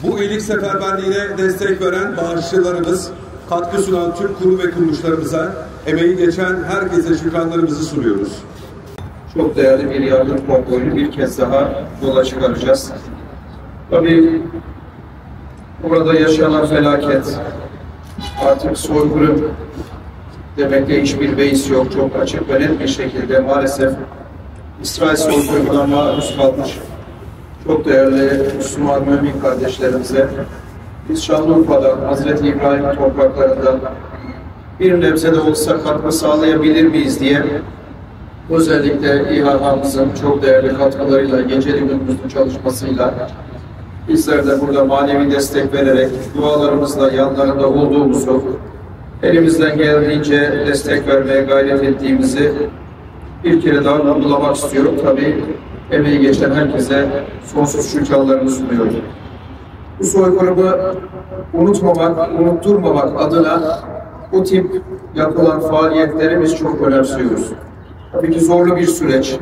Bu iyilik seferberliğine destek veren bağışçılarımız, katkı sunan tüm kurum ve kuruluşlarımıza, emeği geçen herkese şükranlarımızı sunuyoruz. Çok değerli bir yardım konvoyunu bir kez daha yola çıkaracağız. Tabii burada yaşanan felaket, artık soykırım demekte hiçbir beis yok. Çok açık ve net bir şekilde maalesef İsrail soykırımına maruz kalmış çok değerli Müslüman mümin kardeşlerimize biz Şanlıurfa'da Hazreti İbrahim topraklarında bir nebze de olsa katkı sağlayabilir miyiz diye özellikle İHA'mızın çok değerli katkılarıyla, geceli gündüzlü çalışmasıyla bizler de burada manevi destek vererek dualarımızla yanlarında olduğumuzu, elimizden geldiğince destek vermeye gayret ettiğimizi bir kere daha vurgulamak istiyorum. Tabii emeği geçen herkese sonsuz şükranlarımı sunuyorum. Bu soykırımı unutmamak, unutturmamak adına bu tip yapılan faaliyetleri biz çok önemsiyoruz. Tabii ki zorlu bir süreç.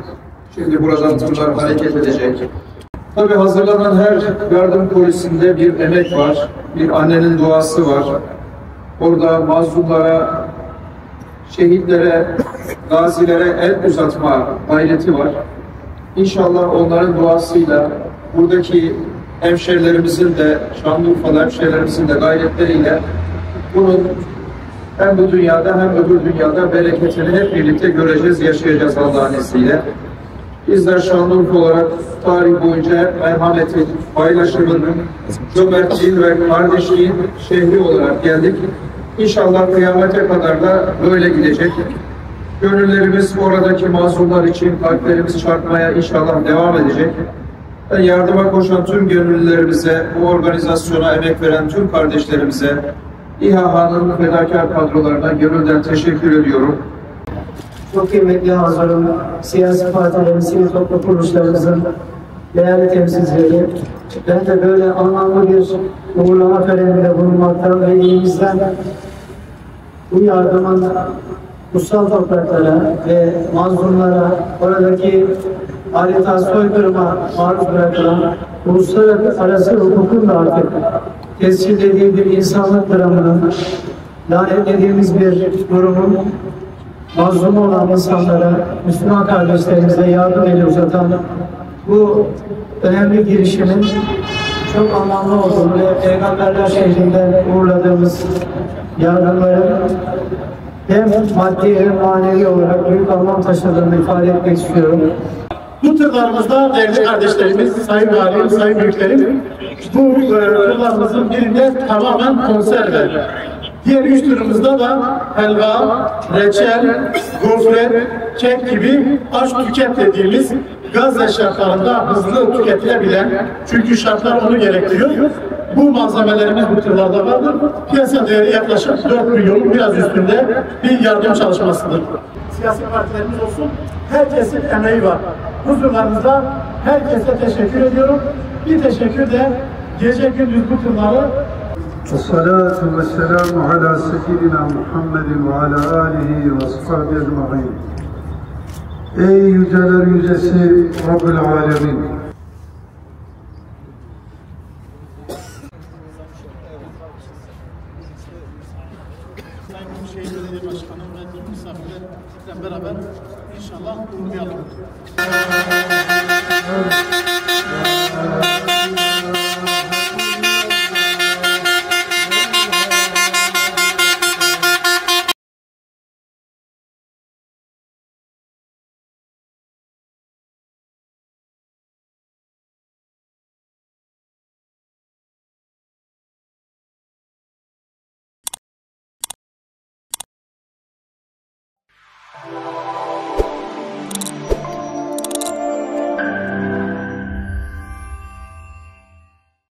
Şimdi buradan tırlar hareket edecek. Tabii hazırlanan her yardım polisinde bir emek var, bir annenin duası var. Orada mazlumlara, şehitlere, gazilere el uzatma gayreti var. İnşallah onların duasıyla, buradaki hemşehrilerimizin de, Şanlıurfalı hemşehrilerimizin de gayretleriyle bunun hem bu dünyada hem öbür dünyada bereketini hep birlikte göreceğiz, yaşayacağız Allah'ın izniyle. Bizler Şanlıurfa olarak tarih boyunca hep merhametin, paylaşımın, cömertliğin ve kardeşliğin şehri olarak geldik. İnşallah kıyamete kadar da böyle gidecek. Gönüllerimiz oradaki mazlumlar için kalplerimiz çarpmaya inşallah devam edecek. Ben yardıma koşan tüm gönüllülerimize, bu organizasyona emek veren tüm kardeşlerimize, İHA'nın fedakar kadrolarına gönülden teşekkür ediyorum. Çok kıymetli hazırım, siyasi partilerin, sivil toplum kuruluşlarımızın değerli temsilcileri, ben de böyle anlamlı bir uğurlama töreninde bulunmaktan ve elimizden bu yardımın kutsal topraklara ve mazlumlara, oradaki adeta soykırıma maruz bırakılan uluslararası hukukun da artık tescil edildiği bir insanlık dramının, lanetlediğimiz bir durumun mazlumu olan insanlara, Müslüman kardeşlerimize yardım eli uzatan bu önemli girişimin çok anlamlı olduğunu ve Peygamberler şehrinden uğurladığımız yardımların hem maddi hem manevi olarak büyük anlam taşıdığını ifade etmek istiyorum. Bu tırlarımızda değerli kardeşlerimiz, sayın valim, sayın büyüklerim, bu tırlarımızın birinde tamamen konserve. Diğer 3 tırımızda da helva, reçel, gofret, kek gibi aç tüket dediğimiz Gazze şartlarında hızlı tüketilebilen, çünkü şartlar onu gerektiriyor. Bu malzemelerimiz bu tırlarda vardır. Piyasa değeri yaklaşık 4 milyonun biraz üstünde bir yardım çalışmasıdır. Siyasi partilerimiz olsun, herkesin emeği var. Huzurlarınızda herkese teşekkür ediyorum. Bir teşekkür de gece gündüz bu tırları Esselatu vesselamu ala seyyidina Muhammedin ve ala alihi ve sahbihi ecmaîn. Ey yüceler yücesi Rabbül Alemin!